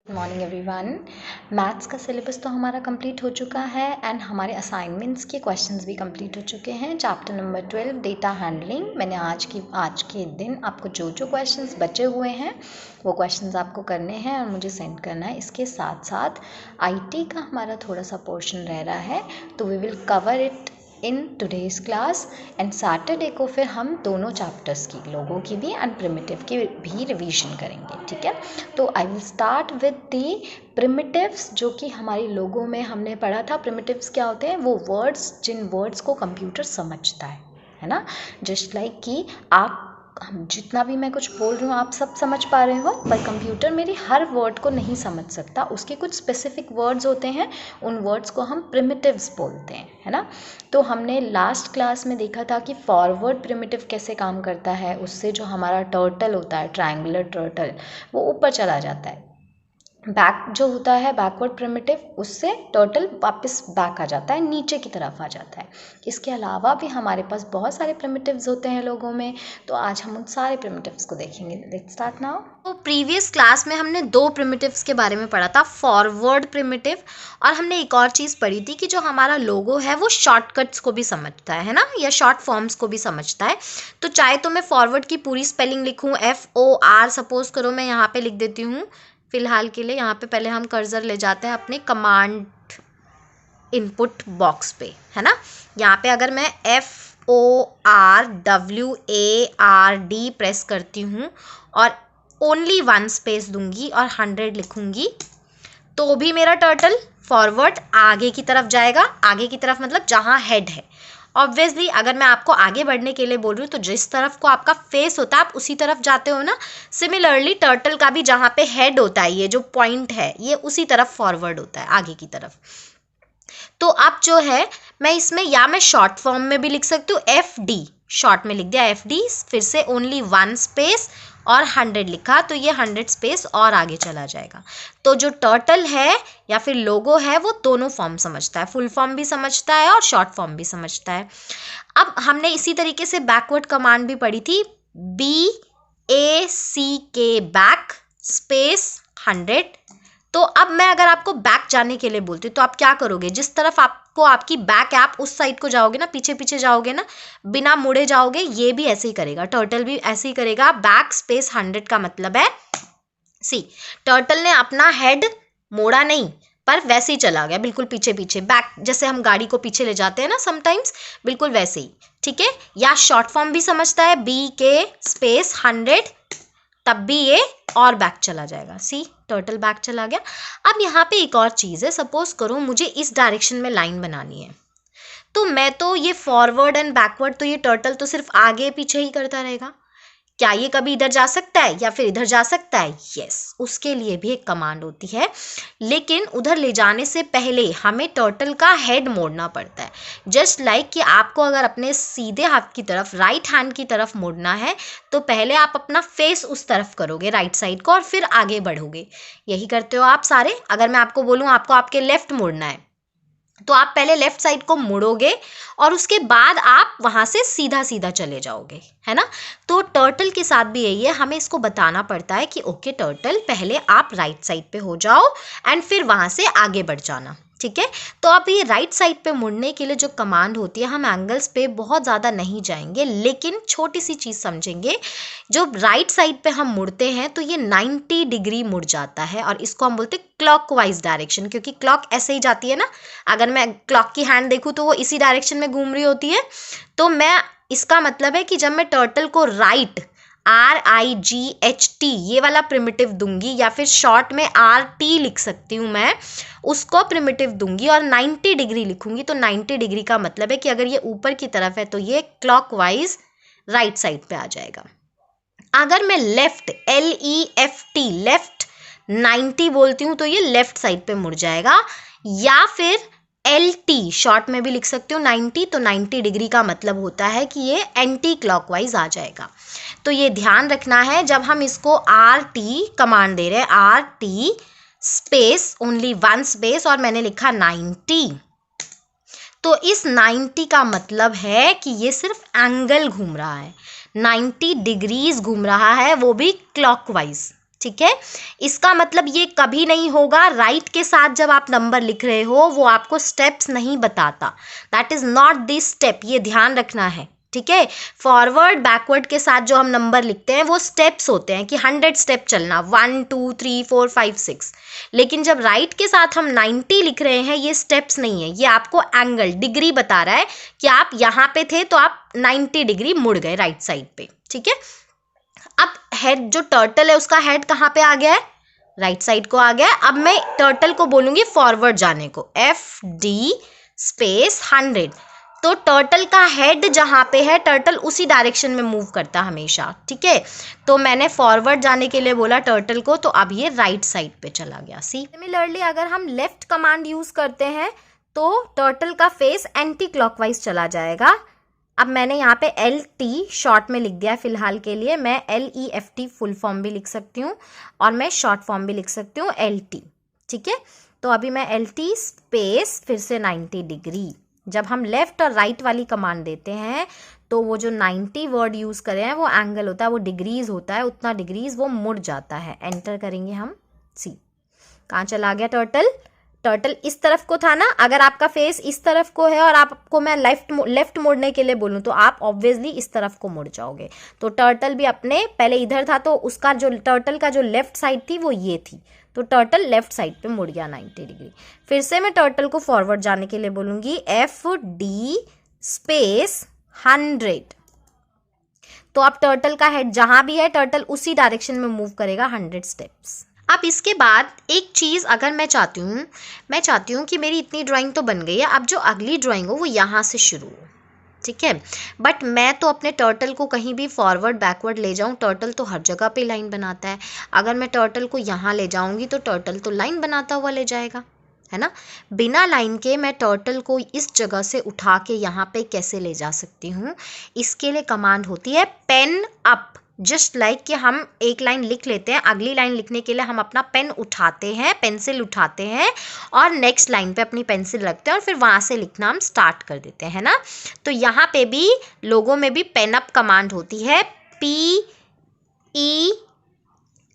Morning everyone. Maths का syllabus तो हमारा कंप्लीट हो चुका है एंड हमारे असाइनमेंट्स के क्वेश्चंस भी कंप्लीट हो चुके हैं। Chapter number 12 data handling. मैंने आज के दिन आपको जो जो क्वेश्चंस बचे हुए हैं वो क्वेश्चंस आपको करने हैं और मुझे सेंड करना है। इसके साथ साथ आईटी का हमारा थोड़ा सा पोर्शन रह रहा है, तो we will cover it in today's class and Saturday को फिर हम दोनों चैप्टर्स की, लोगों की भी एंड प्रिमिटिव की भी रिवीजन करेंगे। ठीक है, तो I will start with the primitives, जो कि हमारी लोगों में हमने पढ़ा था। प्रिमिटिव्स क्या होते हैं? वो वर्ड्स जिन वर्ड्स को कंप्यूटर समझता है ना। जस्ट लाइक कि आप जितना भी मैं कुछ बोल रही हूँ आप सब समझ पा रहे हो, पर कंप्यूटर मेरी हर वर्ड को नहीं समझ सकता। उसके कुछ स्पेसिफिक वर्ड्स होते हैं, उन वर्ड्स को हम प्रिमिटिव्स बोलते हैं, है ना। तो हमने लास्ट क्लास में देखा था कि फॉरवर्ड प्रिमिटिव कैसे काम करता है। उससे जो हमारा टर्टल होता है, ट्रायंगुलर टर्टल, वो ऊपर चला जाता है। बैक जो होता है बैकवर्ड प्रिमिटिव, उससे टर्टल वापस बैक आ जाता है, नीचे की तरफ आ जाता है। इसके अलावा भी हमारे पास बहुत सारे प्रिमिटिव्स होते हैं लोगों में, तो आज हम उन सारे प्रिमिटिव्स को देखेंगे। Let's start now. तो प्रीवियस क्लास में हमने दो प्रिमिटिव्स के बारे में पढ़ा था, फॉरवर्ड प्रिमिटिव, और हमने एक और चीज़ पढ़ी थी कि जो हमारा लोगो है वो शॉर्टकट्स को भी समझता है ना, या शॉर्ट फॉर्म्स को भी समझता है। तो चाहे तो मैं फॉरवर्ड की पूरी स्पेलिंग लिखूँ, FOR, सपोज करो मैं यहाँ पे लिख देती हूँ फिलहाल के लिए। यहाँ पे पहले हम कर्सर ले जाते हैं अपने कमांड इनपुट बॉक्स पे, है ना। यहाँ पे अगर मैं FORWARD प्रेस करती हूँ और ओनली 1 स्पेस दूंगी और 100 लिखूंगी, तो भी मेरा टर्टल फॉरवर्ड आगे की तरफ जाएगा। आगे की तरफ मतलब जहाँ हेड है। ऑब्वियसली अगर मैं आपको आगे बढ़ने के लिए बोल रही हूँ तो जिस तरफ को आपका फेस होता है आप उसी तरफ जाते हो ना। सिमिलरली टर्टल का भी जहाँ पे हेड होता है, ये जो पॉइंट है, ये उसी तरफ फॉरवर्ड होता है, आगे की तरफ। तो अब जो है मैं इसमें, या मैं शॉर्ट फॉर्म में भी लिख सकती हूँ, FD शॉर्ट में लिख दिया, FD, फिर से ओनली 1 स्पेस और 100 लिखा, तो ये 100 स्पेस और आगे चला जाएगा। तो जो टर्टल है या फिर लोगो है वो दोनों फॉर्म समझता है, फुल फॉर्म भी समझता है और शॉर्ट फॉर्म भी समझता है। अब हमने इसी तरीके से बैकवर्ड कमांड भी पढ़ी थी, BACK बैक स्पेस 100। तो अब मैं अगर आपको बैक जाने के लिए बोलती हूँ तो आप क्या करोगे? जिस तरफ आपको आपकी बैक है आप उस साइड को जाओगे ना, पीछे पीछे जाओगे ना, बिना मुड़े जाओगे। ये भी ऐसे ही करेगा, टर्टल भी ऐसे ही करेगा। बैक स्पेस 100 का मतलब है, सी, टर्टल ने अपना हेड मोड़ा नहीं, पर वैसे ही चला गया, बिल्कुल पीछे पीछे, बैक, जैसे हम गाड़ी को पीछे ले जाते हैं ना समटाइम्स, बिल्कुल वैसे ही। ठीक है, या शॉर्ट फॉर्म भी समझता है, BK स्पेस 100, तब भी ये और बैक चला जाएगा। सी, टर्टल बैक चला गया। अब यहाँ पे एक और चीज़ है, सपोज करो मुझे इस डायरेक्शन में लाइन बनानी है, तो मैं तो ये फॉरवर्ड एंड बैकवर्ड, तो ये टर्टल तो सिर्फ आगे पीछे ही करता रहेगा। क्या ये कभी इधर जा सकता है या फिर इधर जा सकता है? यस, उसके लिए भी एक कमांड होती है, लेकिन उधर ले जाने से पहले हमें टर्टल का हेड मोड़ना पड़ता है। जस्ट लाइक कि आपको अगर अपने सीधे हाथ की तरफ, राइट हैंड की तरफ मोड़ना है, तो पहले आप अपना फेस उस तरफ करोगे, राइट साइड को, और फिर आगे बढ़ोगे। यही करते हो आप सारे। अगर मैं आपको बोलूँ आपको आपके लेफ्ट मोड़ना है, तो आप पहले लेफ्ट साइड को मुड़ोगे और उसके बाद आप वहाँ से सीधा सीधा चले जाओगे, है ना। तो टर्टल के साथ भी यही है, हमें इसको बताना पड़ता है कि ओके टर्टल, पहले आप राइट साइड पे हो जाओ एंड फिर वहाँ से आगे बढ़ जाना। ठीक है, तो अब ये राइट साइड पे मुड़ने के लिए जो कमांड होती है, हम एंगल्स पे बहुत ज़्यादा नहीं जाएंगे, लेकिन छोटी सी चीज़ समझेंगे। जो राइट साइड पे हम मुड़ते हैं तो ये 90 डिग्री मुड़ जाता है, और इसको हम बोलते हैं क्लॉकवाइज डायरेक्शन, क्योंकि क्लॉक ऐसे ही जाती है ना। अगर मैं क्लॉक की हैंड देखूँ तो वो इसी डायरेक्शन में घूम रही होती है। तो मैं, इसका मतलब है कि जब मैं टर्टल को राइट, RIGHT ये वाला प्रिमिटिव दूंगी, या फिर शॉर्ट में RT लिख सकती हूँ मैं, उसको प्रिमिटिव दूंगी और 90 डिग्री लिखूंगी, तो 90 डिग्री का मतलब है कि अगर ये ऊपर की तरफ है तो ये क्लॉकवाइज राइट साइड पे आ जाएगा। अगर मैं लेफ्ट, LEFT, लेफ्ट 90 बोलती हूँ तो ये लेफ्ट साइड पे मुड़ जाएगा। या फिर LT शॉर्ट में भी लिख सकती हूँ 90, तो 90 डिग्री का मतलब होता है कि ये एंटी क्लॉकवाइज आ जाएगा। तो ये ध्यान रखना है जब हम इसको RT कमांड दे रहे हैं, RT स्पेस ओनली 1 स्पेस और मैंने लिखा 90, तो इस 90 का मतलब है कि ये सिर्फ एंगल घूम रहा है, 90 डिग्रीज घूम रहा है, वो भी क्लॉकवाइज। ठीक है। इसका मतलब ये कभी नहीं होगा राइट के साथ जब आप नंबर लिख रहे हो वो आपको स्टेप्स नहीं बताता, that is not this step, ये ध्यान रखना है, ठीक है। फॉरवर्ड बैकवर्ड के साथ जो हम नंबर लिखते हैं वो स्टेप्स होते हैं कि 100 स्टेप चलना, 1 2 3 4 5 6, लेकिन जब राइट के साथ हम 90 लिख रहे हैं ये स्टेप्स नहीं है, ये आपको एंगल डिग्री बता रहा है कि आप यहाँ पे थे तो आप 90 डिग्री मुड़ गए राइट साइड पे, ठीक है। अब हेड जो टर्टल है उसका हेड कहाँ पे आ गया है, राइट साइड को आ गया है। अब मैं टर्टल को बोलूंगी फॉरवर्ड जाने को, FD स्पेस 100, तो टर्टल का हेड जहाँ पे है टर्टल उसी डायरेक्शन में मूव करता है हमेशा, ठीक है। तो मैंने फॉरवर्ड जाने के लिए बोला टर्टल को, तो अब ये राइट साइड पे चला गया। सी सिमिलरली अगर हम लेफ्ट कमांड यूज करते हैं तो टर्टल का फेस एंटी क्लॉकवाइज चला जाएगा। अब मैंने यहाँ पे LT शॉर्ट में लिख दिया फिलहाल के लिए, मैं LEFT फुल फॉर्म भी लिख सकती हूँ और मैं शॉर्ट फॉर्म भी लिख सकती हूँ LT, ठीक है। तो अभी मैं LT स्पेस फिर से 90 डिग्री, जब हम लेफ्ट और राइट वाली कमांड देते हैं तो वो जो 90 वर्ड यूज़ करें हैं वो एंगल होता है, वो डिग्रीज होता है, उतना डिग्रीज वो मुड़ जाता है। एंटर करेंगे हम। सी कहाँ चला गया टर्टल, टर्टल इस तरफ को था ना, अगर आपका फेस इस तरफ को है और आपको मैं लेफ्ट मोड़ने के लिए बोलूँ तो आप ऑब्वियसली इस तरफ को मुड़ जाओगे। तो टर्टल भी अपने पहले इधर था तो उसका जो टर्टल का जो लेफ्ट साइड थी वो ये थी, तो टर्टल लेफ्ट साइड पे मुड़ गया 90 डिग्री। फिर से मैं टर्टल को फॉरवर्ड जाने के लिए बोलूँगी FD स्पेस 100, तो अब टर्टल का हेड जहाँ भी है टर्टल उसी डायरेक्शन में मूव करेगा 100 स्टेप्स। अब इसके बाद एक चीज़ अगर मैं चाहती हूँ कि मेरी इतनी ड्राइंग तो बन गई है, अब जो अगली ड्राइंग हो वो यहाँ से शुरू हो, ठीक है। बट मैं तो अपने टर्टल को कहीं भी फॉरवर्ड बैकवर्ड ले जाऊँ, टर्टल तो हर जगह पे लाइन बनाता है। अगर मैं टर्टल को यहाँ ले जाऊँगी तो टर्टल तो लाइन बनाता हुआ ले जाएगा, है ना। बिना लाइन के मैं टर्टल को इस जगह से उठा के यहाँ पे कैसे ले जा सकती हूँ, इसके लिए कमांड होती है पेन अप। जस्ट लाइक कि हम एक लाइन लिख लेते हैं, अगली लाइन लिखने के लिए हम अपना पेन उठाते हैं, पेंसिल उठाते हैं और नेक्स्ट लाइन पे अपनी पेंसिल रखते हैं और फिर वहाँ से लिखना हम स्टार्ट कर देते हैं ना। तो यहाँ पे भी लोगों में भी पेन अप कमांड होती है, PE।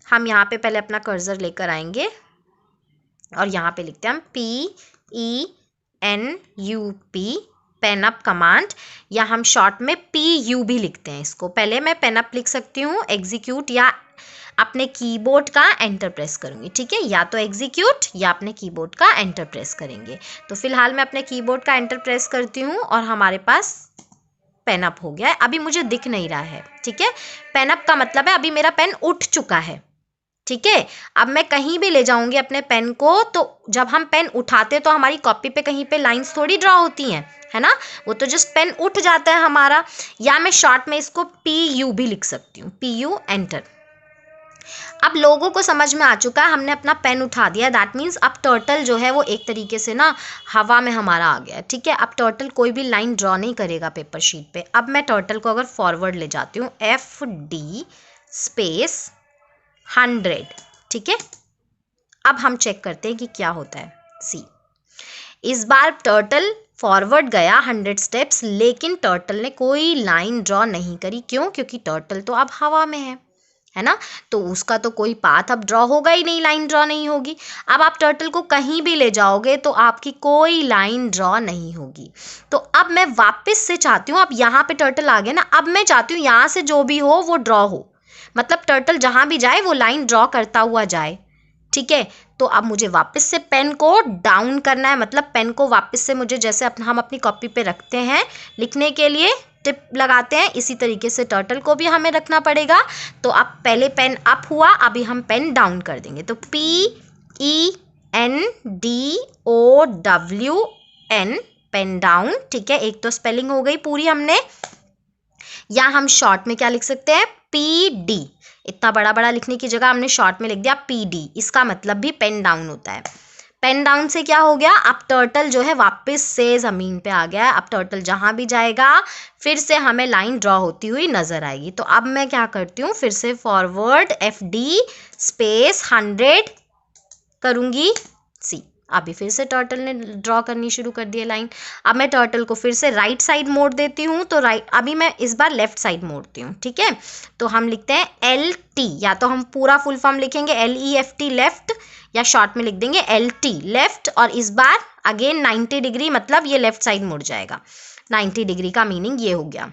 हम यहाँ पे पहले अपना कर्सर लेकर आएंगे और यहाँ पे लिखते हैं हम PENUP, पेन अप कमांड, या हम शॉर्ट में PU भी लिखते हैं इसको। पहले मैं पेन अप लिख सकती हूँ, एग्जीक्यूट या अपने कीबोर्ड का एंटर प्रेस करूँगी, ठीक है, या तो एग्जीक्यूट या अपने कीबोर्ड का एंटर प्रेस करेंगे। तो फिलहाल मैं अपने कीबोर्ड का एंटर प्रेस करती हूँ और हमारे पास पेन अप हो गया है। अभी मुझे दिख नहीं रहा है, ठीक है। पेन अप का मतलब है अभी मेरा पेन उठ चुका है, ठीक है। अब मैं कहीं भी ले जाऊंगी अपने पेन को, तो जब हम पेन उठाते तो हमारी कॉपी पे कहीं पे लाइंस थोड़ी ड्रॉ होती हैं, है ना, वो तो जस्ट पेन उठ जाता है हमारा। या मैं शॉर्ट में इसको PU भी लिख सकती हूँ, PU एंटर। अब लोगों को समझ में आ चुका है, हमने अपना पेन उठा दिया, दैट मीन्स अब टर्टल जो है वो एक तरीके से ना हवा में हमारा आ गया, ठीक है। अब टर्टल कोई भी लाइन ड्रॉ नहीं करेगा पेपर शीट पे। अब मैं टर्टल को अगर फॉरवर्ड ले जाती हूँ, FD स्पेस 100, ठीक है। अब हम चेक करते हैं कि क्या होता है। सी इस बार टर्टल फॉरवर्ड गया 100 स्टेप्स, लेकिन टर्टल ने कोई लाइन ड्रॉ नहीं करी। क्यों? क्योंकि टर्टल तो अब हवा में है ना, तो उसका तो कोई पाथ अब ड्रॉ होगा ही नहीं, लाइन ड्रॉ नहीं होगी। अब आप टर्टल को कहीं भी ले जाओगे तो आपकी कोई लाइन ड्रॉ नहीं होगी। तो अब मैं वापस से चाहती हूँ, अब यहाँ पे टर्टल आ गया ना, अब मैं चाहती हूँ यहाँ से जो भी हो वो ड्रॉ हो, मतलब टर्टल जहाँ भी जाए वो लाइन ड्रॉ करता हुआ जाए, ठीक है। तो अब मुझे वापस से पेन को डाउन करना है, मतलब पेन को वापस से मुझे जैसे हम अपनी कॉपी पे रखते हैं लिखने के लिए टिप लगाते हैं, इसी तरीके से टर्टल को भी हमें रखना पड़ेगा। तो अब पहले पेन अप हुआ, अभी हम पेन डाउन कर देंगे। तो PENDOWN, पेन डाउन, ठीक है। एक तो स्पेलिंग हो गई पूरी हमने। या हम शॉर्ट में क्या लिख सकते हैं, PD। इतना बड़ा बड़ा लिखने की जगह हमने शॉर्ट में लिख दिया PD, इसका मतलब भी पेन डाउन होता है। पेन डाउन से क्या हो गया, अब टर्टल जो है वापस से ज़मीन पे आ गया है। अब टर्टल जहाँ भी जाएगा फिर से हमें लाइन ड्रॉ होती हुई नज़र आएगी। तो अब मैं क्या करती हूँ, फिर से फॉरवर्ड FD स्पेस 100 करूँगी। सी अभी फिर से टर्टल ने ड्रॉ करनी शुरू कर दी है लाइन। अब मैं टर्टल को फिर से राइट साइड मोड़ देती हूँ, तो अभी मैं इस बार लेफ्ट साइड मोड़ती हूँ, ठीक है। तो हम लिखते हैं LT, या तो हम पूरा फुल फॉर्म लिखेंगे LEFT लेफ्ट, या शॉर्ट में लिख देंगे LT लेफ्ट, और इस बार अगेन 90 डिग्री, मतलब ये लेफ्ट साइड मुड़ जाएगा। 90 डिग्री का मीनिंग ये हो गया,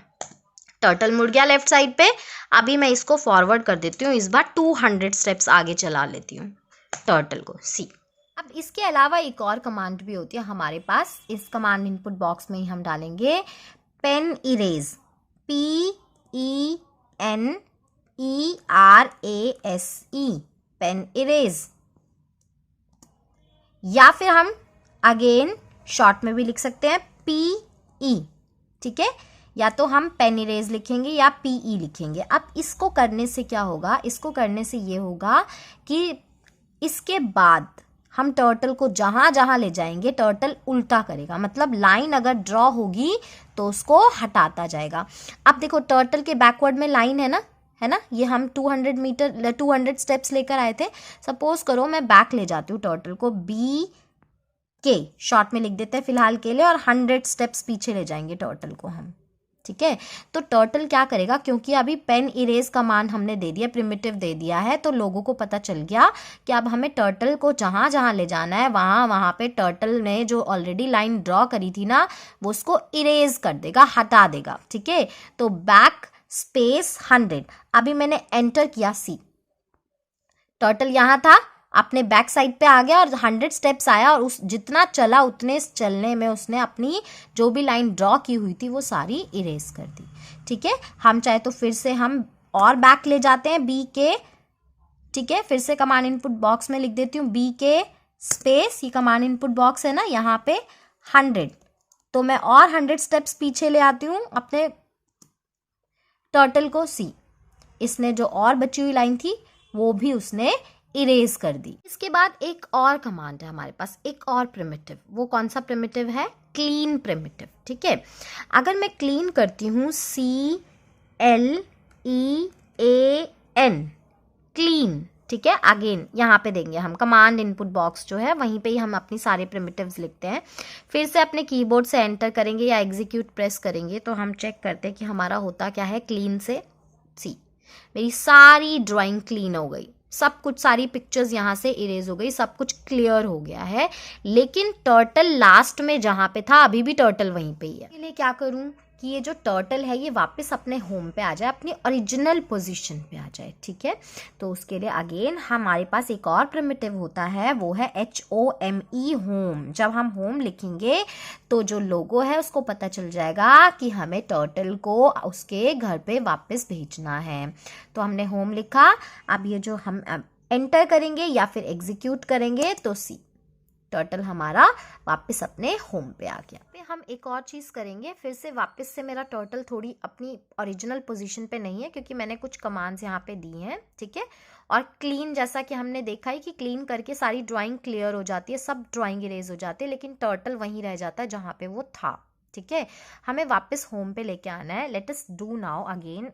टर्टल मुड़ गया लेफ्ट साइड पे। अभी मैं इसको फॉरवर्ड कर देती हूँ, इस बार 200 स्टेप्स आगे चला लेती हूँ टर्टल को, सी। अब इसके अलावा एक और कमांड भी होती है हमारे पास, इस कमांड इनपुट बॉक्स में ही हम डालेंगे pen erase, PENERASE, pen erase, या फिर हम अगेन शॉर्ट में भी लिख सकते हैं PE, ठीक है। या तो हम पेन इरेज लिखेंगे या PE लिखेंगे। अब इसको करने से क्या होगा, इसको करने से ये होगा कि इसके बाद हम टर्टल को जहाँ जहाँ ले जाएंगे टर्टल उल्टा करेगा, मतलब लाइन अगर ड्रॉ होगी तो उसको हटाता जाएगा। अब देखो टर्टल के बैकवर्ड में लाइन है ना, ये हम 200 स्टेप्स लेकर आए थे। सपोज करो मैं बैक ले जाती हूँ टर्टल को, BK शॉर्ट में लिख देते हैं फिलहाल के लिए, और 100 स्टेप्स पीछे ले जाएंगे टर्टल को हम, ठीक है। तो टर्टल क्या करेगा, क्योंकि अभी पेन इरेज कमांड हमने दे दिया, प्रिमिटिव दे दिया है, तो लोगों को पता चल गया कि अब हमें टर्टल को जहाँ जहाँ ले जाना है वहाँ पे टर्टल ने जो ऑलरेडी लाइन ड्रॉ करी थी ना, वो उसको इरेज कर देगा, हटा देगा, ठीक है। तो बैक स्पेस 100, अभी मैंने एंटर किया सी, टर्टल यहाँ था, अपने बैक साइड पे आ गया और 100 स्टेप्स आया, और उस जितना चला उतने चलने में उसने अपनी जो भी लाइन ड्रॉ की हुई थी वो सारी इरेज कर दी, ठीक है। हम चाहे तो फिर से हम और बैक ले जाते हैं BK, ठीक है। फिर से कमांड इनपुट बॉक्स में लिख देती हूँ BK स्पेस, ये कमांड इनपुट बॉक्स है ना, यहाँ पे 100, तो मैं और 100 स्टेप्स पीछे ले आती हूँ अपने टर्टल को, सी, इसने जो और बची हुई लाइन थी वो भी उसने इरेज कर दी। इसके बाद एक और कमांड है हमारे पास, एक और प्रिमिटिव, वो कौन सा प्रिमिटिव है, क्लीन प्रिमिटिव, ठीक है। अगर मैं क्लीन करती हूँ CLEAN, क्लीन, ठीक है। अगेन यहाँ पे देंगे हम कमांड इनपुट बॉक्स जो है, वहीं पे ही हम अपनी सारे प्रिमिटिव्स लिखते हैं। फिर से अपने कीबोर्ड से एंटर करेंगे या एग्जीक्यूट प्रेस करेंगे, तो हम चेक करते हैं कि हमारा होता क्या है क्लीन से, सी, मेरी सारी ड्राइंग क्लीन हो गई, सब कुछ, सारी पिक्चर्स यहाँ से इरेज हो गई, सब कुछ क्लियर हो गया है। लेकिन टर्टल लास्ट में जहाँ पे था अभी भी टर्टल वहीं पे ही है। इसके लिए क्या करूँ कि ये जो टर्टल है ये वापस अपने होम पे आ जाए, अपनी ओरिजिनल पोजीशन पे आ जाए, ठीक है। तो उसके लिए अगेन हमारे पास एक और प्रिमिटिव होता है, वो है HOME, होम। जब हम होम लिखेंगे तो जो लोगो है उसको पता चल जाएगा कि हमें टर्टल को उसके घर पे वापस भेजना है। तो हमने होम लिखा, अब ये जो हम एंटर करेंगे या फिर एग्जीक्यूट करेंगे तो सी, टर्टल हमारा वापस अपने होम पे आ गया। पे हम एक और चीज़ करेंगे, फिर से वापस से मेरा टर्टल थोड़ी अपनी ओरिजिनल पोजीशन पे नहीं है क्योंकि मैंने कुछ कमांड्स यहाँ पे दी हैं, ठीक है। और क्लीन, जैसा कि हमने देखा है कि क्लीन करके सारी ड्राइंग क्लियर हो जाती है, सब ड्राइंग इरेज हो जाती है, लेकिन टर्टल वहीं रह जाता है जहाँ पे वो था, ठीक है। हमें वापस होम पे लेके आना है। Let us do now again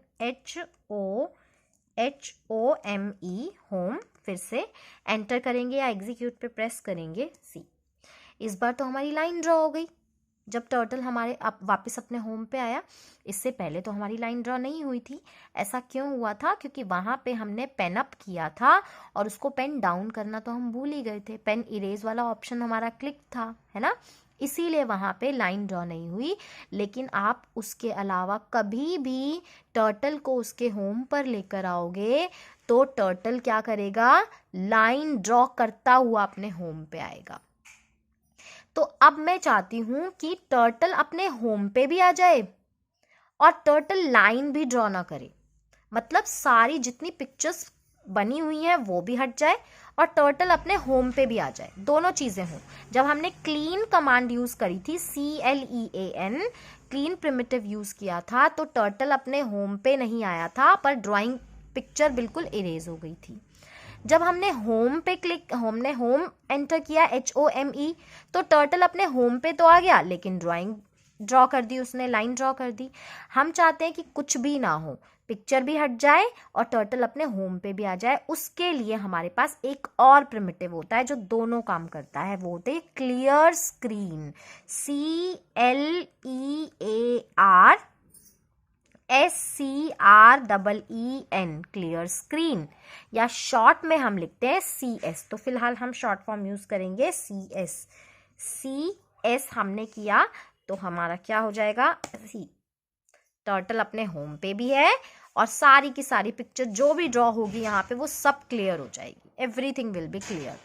HOME, home. फिर से एंटर करेंगे या एग्जीक्यूट पे प्रेस करेंगे, सी। इस बार तो हमारी लाइन ड्रॉ हो गई जब टर्टल हमारे वापस अपने होम पे आया। इससे पहले तो हमारी लाइन ड्रॉ नहीं हुई थी। ऐसा क्यों हुआ था? क्योंकि वहाँ पे हमने पेन अप किया था और उसको पेन डाउन करना तो हम भूल ही गए थे। पेन इरेज वाला ऑप्शन हमारा क्लिक था, है ना, इसीलिए वहाँ पे लाइन ड्रॉ नहीं हुई। लेकिन आप उसके अलावा कभी भी टर्टल को उसके होम पर लेकर आओगे तो टर्टल क्या करेगा? लाइन ड्रॉ करता हुआ अपने होम पे आएगा। तो अब मैं चाहती हूँ कि टर्टल अपने होम पे भी आ जाए और टर्टल लाइन भी ड्रॉ ना करे, मतलब सारी जितनी पिक्चर्स बनी हुई हैं वो भी हट जाए और टर्टल अपने होम पे भी आ जाए, दोनों चीज़ें हों। जब हमने क्लीन कमांड यूज़ करी थी, CLEAN, क्लीन प्रिमिटिव यूज़ किया था, तो टर्टल अपने होम पे नहीं आया था पर ड्राइंग पिक्चर बिल्कुल इरेज हो गई थी। जब हमने होम एंटर किया HOME, तो टर्टल अपने होम पे तो आ गया लेकिन ड्राइंग ड्रॉ कर दी उसने, लाइन ड्रॉ कर दी। हम चाहते हैं कि कुछ भी ना हो, पिक्चर भी हट जाए और टर्टल अपने होम पे भी आ जाए, उसके लिए हमारे पास एक और प्रिमिटिव होता है जो दोनों काम करता है, वो होते हैं clear screen, CLEARSCREEN, clear screen, या शॉर्ट में हम लिखते हैं CS। तो फिलहाल हम शॉर्ट फॉर्म यूज करेंगे CS हमने किया तो हमारा क्या हो जाएगा, टर्टल अपने होम पे भी है और सारी की सारी पिक्चर जो भी ड्रॉ होगी यहाँ पे वो सब क्लियर हो जाएगी, एवरीथिंग विल बी क्लियर।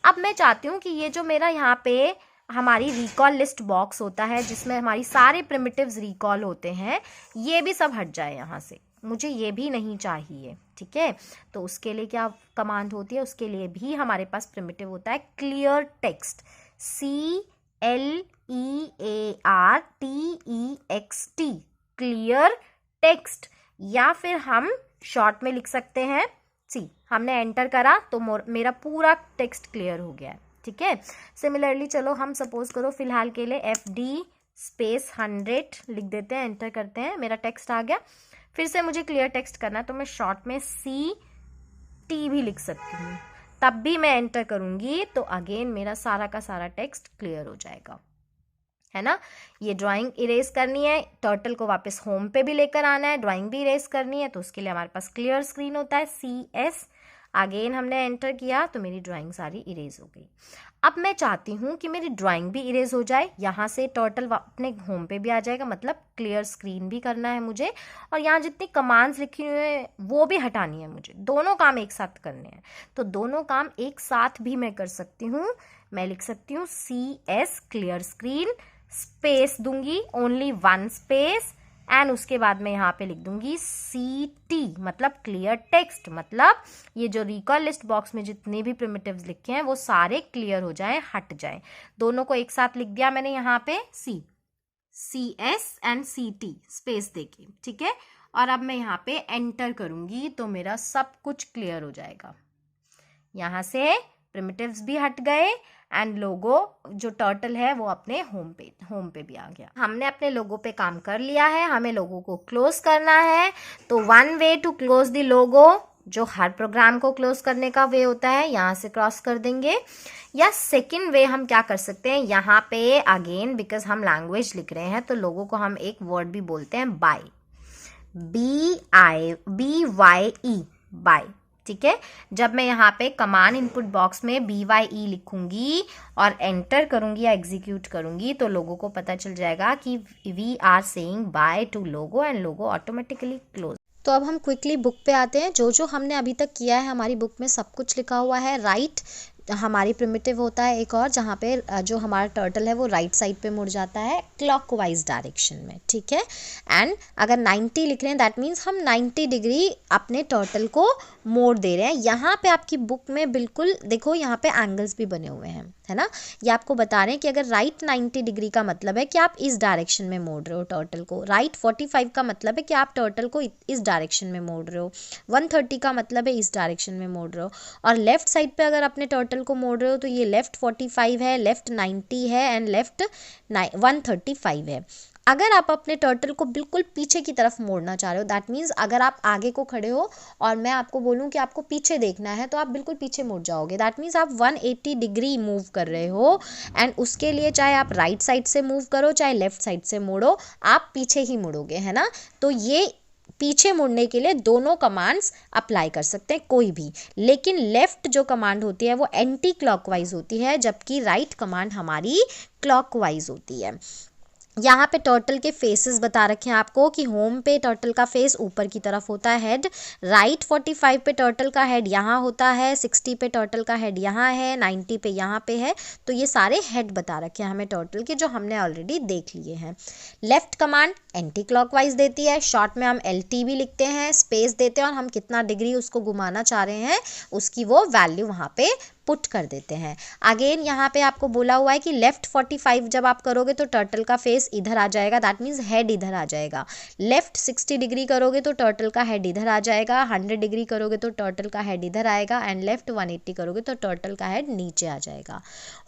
अब मैं चाहती हूँ कि ये जो मेरा यहाँ पे हमारी रिकॉल लिस्ट बॉक्स होता है जिसमें हमारी सारे प्रिमिटिव्स रिकॉल होते हैं, ये भी सब हट जाए यहाँ से, मुझे ये भी नहीं चाहिए, ठीक है। तो उसके लिए क्या कमांड होती है, उसके लिए भी हमारे पास प्रिमिटिव होता है clear text, CLEARTEXT, clear text, या फिर हम शॉर्ट में लिख सकते हैं हमने एंटर करा तो मेरा पूरा टेक्स्ट क्लियर हो गया है, ठीक है। सिमिलरली चलो हम सपोज करो फिलहाल के लिए FD स्पेस 100 लिख देते हैं, एंटर करते हैं, मेरा टेक्स्ट आ गया। फिर से मुझे क्लियर टेक्स्ट करना है तो मैं शॉर्ट में CT भी लिख सकती हूँ, तब भी मैं एंटर करूँगी तो अगेन मेरा सारा का सारा टेक्स्ट क्लियर हो जाएगा, है ना। ये ड्राइंग इरेज करनी है, टर्टल को वापस होम पे भी लेकर आना है, ड्राइंग भी इरेज करनी है, तो उसके लिए हमारे पास क्लियर स्क्रीन होता है CS। अगेन हमने एंटर किया तो मेरी ड्राइंग सारी इरेज हो गई। अब मैं चाहती हूँ कि मेरी ड्राइंग भी इरेज हो जाए, यहाँ से टर्टल अपने होम पे भी आ जाएगा, मतलब क्लियर स्क्रीन भी करना है मुझे, और यहाँ जितनी कमांड्स लिखी हुई है वो भी हटानी है मुझे, दोनों काम एक साथ करने हैं। तो दोनों काम एक साथ भी मैं कर सकती हूँ, मैं लिख सकती हूँ CS क्लियर स्क्रीन, स्पेस दूंगी, ओनली 1 स्पेस, एंड उसके बाद मैं यहाँ पे लिख दूंगी CT, मतलब क्लियर टेक्स्ट, मतलब ये जो रिकॉल लिस्ट बॉक्स में जितने भी प्रिमिटिव्स लिखे हैं वो सारे क्लियर हो जाएं, हट जाएं। दोनों को एक साथ लिख दिया मैंने यहाँ पे CS एंड CT स्पेस देके, ठीक है। और अब मैं यहाँ पे एंटर करूंगी तो मेरा सब कुछ क्लियर हो जाएगा, यहाँ से प्रिमिटिव्स भी हट गए एंड लोगो जो टर्टल है वो अपने होम पे भी आ गया। हमने अपने लोगो पे काम कर लिया है, हमें लोगो को क्लोज करना है। तो 1 way to close the logo, जो हर प्रोग्राम को क्लोज करने का वे होता है, यहाँ से क्रॉस कर देंगे। या सेकेंड वे हम क्या कर सकते हैं, यहाँ पे अगेन बिकॉज हम लैंग्वेज लिख रहे हैं तो लोगो को हम एक वर्ड भी बोलते हैं बाय, BYE, बाय, ठीक है। जब मैं यहाँ पे कमांड इनपुट बॉक्स में BYE लिखूंगी और एंटर करूंगी या एग्जीक्यूट करूंगी तो लोगों को पता चल जाएगा कि we are saying bye to logo and logo automatically close. तो अब हम क्विकली बुक पे आते हैं। जो हमने अभी तक किया है हमारी बुक में सब कुछ लिखा हुआ है। राइट हमारी प्रिमिटिव होता है एक और, जहाँ पे जो हमारा टर्टल है वो राइट साइड पे मुड़ जाता है क्लॉकवाइज डायरेक्शन में, ठीक है। एंड अगर 90 लिख रहे हैं दैट मीन्स हम 90 डिग्री अपने टर्टल को मोड़ दे रहे हैं। यहाँ पे आपकी बुक में बिल्कुल देखो, यहाँ पे एंगल्स भी बने हुए हैं, है ना। ये आपको बता रहे हैं कि अगर राइट 90 डिग्री का मतलब है कि आप इस डायरेक्शन में मोड़ रहे हो टर्टल को, राइट 45 का मतलब है कि आप टर्टल को इस डायरेक्शन में मोड़ रहे हो, 130 का मतलब है इस डायरेक्शन में मोड़ रहे हो, और लेफ्ट साइड पे अगर अपने टर्टल को मोड़ रहे हो तो ये लेफ्ट 45 है, लेफ्ट 90 है एंड लेफ्ट 135 है। अगर आप अपने टर्टल को बिल्कुल पीछे की तरफ मोड़ना चाह रहे हो, दैट मीन्स अगर आप आगे को खड़े हो और मैं आपको बोलूं कि आपको पीछे देखना है तो आप बिल्कुल पीछे मुड़ जाओगे। दैट मीन्स आप 180 डिग्री मूव कर रहे हो एंड उसके लिए चाहे आप राइट साइड से मूव करो चाहे लेफ्ट साइड से मोड़ो, आप पीछे ही मुड़ोगे, है ना। तो ये पीछे मुड़ने के लिए दोनों कमांड्स अप्लाई कर सकते हैं कोई भी, लेकिन लेफ्ट जो कमांड होती है वो एंटी क्लॉकवाइज होती है, जबकि राइट कमांड हमारी क्लॉकवाइज होती है। यहाँ पे टर्टल के फेसेस बता रखे हैं आपको कि होम पे टर्टल का फेस ऊपर की तरफ होता है हेड, राइट 45 पे टर्टल का हेड यहाँ होता है, 60 पे टर्टल का हेड यहाँ है, 90 पे यहाँ पे है। तो ये सारे हेड बता रखे हैं हमें टर्टल के, जो हमने ऑलरेडी देख लिए हैं। लेफ्ट कमांड एंटी क्लॉकवाइज देती है, शॉर्ट में हम LT भी लिखते हैं, स्पेस देते हैं और हम कितना डिग्री उसको घुमाना चाह रहे हैं उसकी वो वैल्यू वहाँ पे पुट कर देते हैं। अगेन यहाँ पे आपको बोला हुआ है कि लेफ्ट 45 जब आप करोगे तो टर्टल का फेस इधर आ जाएगा, दैट मीन्स हेड इधर आ जाएगा। लेफ्ट 60 डिग्री करोगे तो टर्टल का हेड इधर आ जाएगा, 100 डिग्री करोगे तो टर्टल का हेड इधर आएगा, एंड लेफ्ट 180 करोगे तो टर्टल का हेड नीचे आ जाएगा।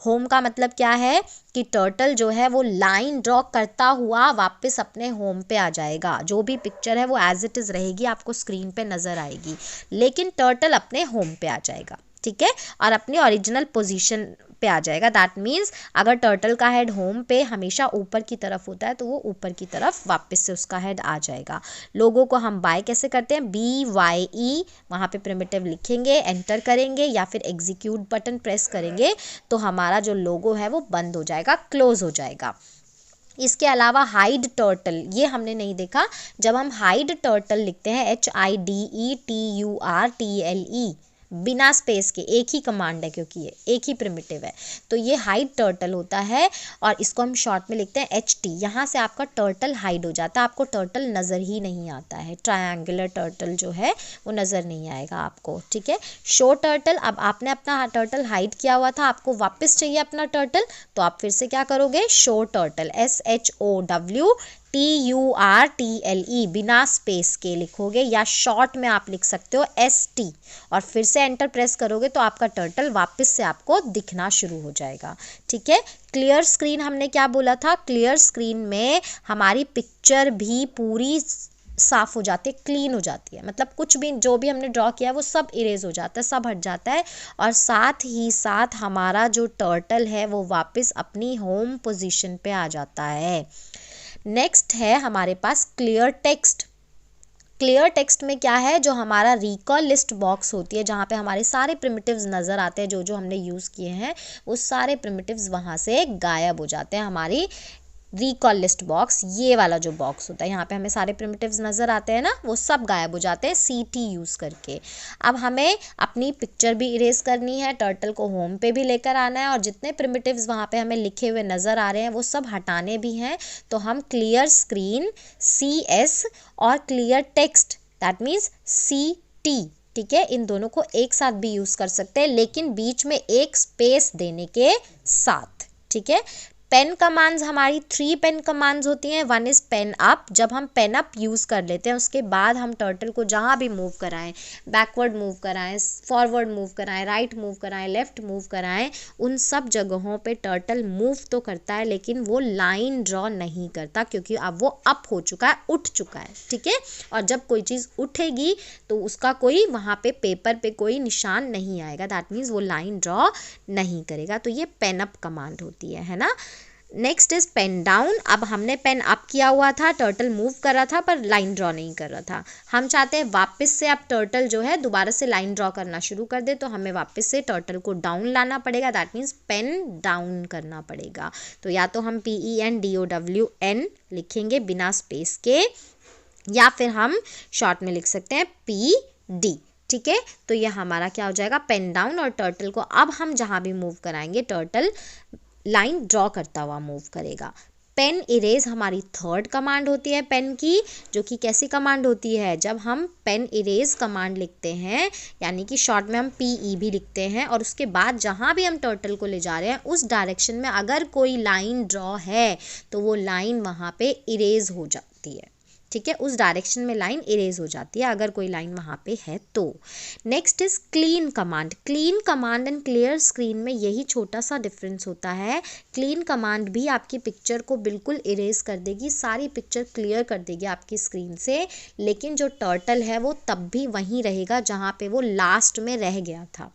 होम का मतलब क्या है कि टर्टल जो है वो लाइन ड्रॉ करता हुआ वापस अपने होम पे आ जाएगा। जो भी पिक्चर है वो एज इट इज़ रहेगी, आपको स्क्रीन पे नज़र आएगी, लेकिन टर्टल अपने होम पे आ जाएगा, ठीक है, और अपनी ओरिजिनल पोजीशन पे आ जाएगा। दैट मीन्स अगर टर्टल का हेड होम पे हमेशा ऊपर की तरफ होता है तो वो ऊपर की तरफ वापस से उसका हेड आ जाएगा। लोगों को हम बाय कैसे करते हैं, BYE, वहाँ पे प्रिमिटिव लिखेंगे, एंटर करेंगे या फिर एग्जीक्यूट बटन प्रेस करेंगे तो हमारा जो लोगो है वो बंद हो जाएगा, क्लोज हो जाएगा। इसके अलावा हाइड टर्टल, ये हमने नहीं देखा। जब हम हाइड टर्टल लिखते हैं HIDETURTLE बिना स्पेस के, एक ही कमांड है क्योंकि ये एक ही प्रिमिटिव है, तो ये हाइड टर्टल होता है और इसको हम शॉर्ट में लिखते हैं HT। यहाँ से आपका टर्टल हाइड हो जाता है, आपको टर्टल नज़र ही नहीं आता है, ट्रायंगुलर टर्टल जो है वो नज़र नहीं आएगा आपको, ठीक है। शो टर्टल, अब आपने अपना टर्टल हाइड किया हुआ था, आपको वापस चाहिए अपना टर्टल, तो आप फिर से क्या करोगे, शो टर्टल, SHOWTURTLE बिना स्पेस के लिखोगे, या शॉर्ट में आप लिख सकते हो ST, और फिर से एंटर प्रेस करोगे तो आपका टर्टल वापस से आपको दिखना शुरू हो जाएगा, ठीक है। क्लियर स्क्रीन हमने क्या बोला था, क्लियर स्क्रीन में हमारी पिक्चर भी पूरी साफ़ हो जाती है, क्लीन हो जाती है, मतलब कुछ भी जो भी हमने ड्रॉ किया है वो सब इरेज हो जाता है, सब हट जाता है, और साथ ही साथ हमारा जो टर्टल है वो वापस अपनी होम पोजीशन पे आ जाता है। नेक्स्ट है हमारे पास क्लियर टेक्स्ट। क्लियर टेक्स्ट में क्या है, जो हमारा रिकॉल लिस्ट बॉक्स होती है जहाँ पे हमारे सारे प्रिमिटिव्स नज़र आते हैं, जो जो हमने यूज़ किए हैं वो सारे प्रिमिटिव्स वहाँ से गायब हो जाते हैं। हमारी रिकॉल लिस्ट बॉक्स, ये वाला जो बॉक्स होता है, यहाँ पे हमें सारे प्रिमिटिव्स नज़र आते हैं ना, वो सब गायब हो जाते हैं CT यूज़ करके। अब हमें अपनी पिक्चर भी इरेज करनी है, टर्टल को होम पे भी लेकर आना है, और जितने प्रिमिटिव्स वहाँ पे हमें लिखे हुए नज़र आ रहे हैं वो सब हटाने भी हैं। तो हम क्लियर स्क्रीन CS और clear text that means CT, ठीक है, इन दोनों को एक साथ भी यूज़ कर सकते हैं, लेकिन बीच में एक स्पेस देने के साथ, ठीक है। पेन कमांड्स, हमारी 3 पेन कमांड्स होती हैं। 1 इज़ पेन अप, जब हम पेन अप यूज़ कर लेते हैं उसके बाद हम टर्टल को जहाँ भी मूव कराएं, बैकवर्ड मूव कराएं, फॉरवर्ड मूव कराएं, राइट मूव कराएं, लेफ्ट मूव कराएं, उन सब जगहों पे टर्टल मूव तो करता है लेकिन वो लाइन ड्रॉ नहीं करता, क्योंकि अब वो अप हो चुका है, उठ चुका है, ठीक है। और जब कोई चीज़ उठेगी तो उसका कोई वहाँ पे पेपर पे कोई निशान नहीं आएगा, दैट मीन्स वो लाइन ड्रॉ नहीं करेगा। तो ये पेन अप कमांड होती है ना। Next is pen down. अब हमने पेन अप किया हुआ था, टर्टल मूव कर रहा था पर लाइन ड्रॉ नहीं कर रहा था, हम चाहते हैं वापस से अब टर्टल जो है दोबारा से लाइन ड्रॉ करना शुरू कर दे, तो हमें वापस से टर्टल को डाउन लाना पड़ेगा, दैट मीन्स पेन डाउन करना पड़ेगा। तो या तो हम PENDOWN लिखेंगे बिना स्पेस के, या फिर हम शॉर्ट में लिख सकते हैं PD, ठीक है। तो यह हमारा क्या हो जाएगा, पेन डाउन, और टर्टल को अब हम जहाँ भी मूव कराएंगे टर्टल लाइन ड्रॉ करता हुआ मूव करेगा। पेन इरेज हमारी 3rd कमांड होती है पेन की, जो कि कैसी कमांड होती है, जब हम पेन इरेज कमांड लिखते हैं, यानी कि शॉर्ट में हम PE भी लिखते हैं, और उसके बाद जहाँ भी हम टर्टल को ले जा रहे हैं उस डायरेक्शन में अगर कोई लाइन ड्रॉ है तो वो लाइन वहाँ पे इरेज हो जाती है, ठीक है, उस डायरेक्शन में लाइन इरेज हो जाती है अगर कोई लाइन वहाँ पे है तो। Next is clean command. Clean command and clear screen में यही छोटा सा डिफरेंस होता है। क्लीन कमांड भी आपकी पिक्चर को बिल्कुल इरेज कर देगी, सारी पिक्चर क्लियर कर देगी आपकी स्क्रीन से, लेकिन जो टर्टल है वो तब भी वहीं रहेगा जहाँ पे वो लास्ट में रह गया था।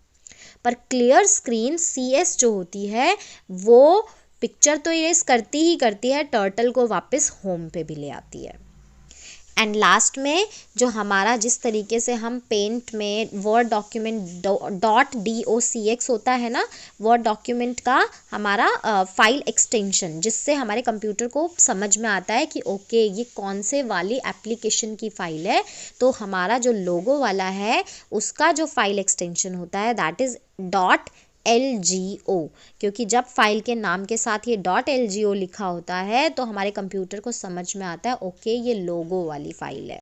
पर क्लियर स्क्रीन CS जो होती है वो पिक्चर तो इरेज करती ही करती है, टर्टल को वापस होम पे भी ले आती है। एंड लास्ट में जो हमारा जिस तरीके से हम पेंट में वर्ड डॉक्यूमेंट .docx होता है ना, वर्ड डॉक्यूमेंट का हमारा फाइल एक्सटेंशन, जिससे हमारे कंप्यूटर को समझ में आता है कि ओके ये कौन से वाली एप्लीकेशन की फ़ाइल है, तो हमारा जो लोगो वाला है उसका जो फाइल एक्सटेंशन होता है दैट इज़ .lgo, क्योंकि जब फाइल के नाम के साथ ये .lgo लिखा होता है तो हमारे कंप्यूटर को समझ में आता है ओके ये लोगो वाली फाइल है।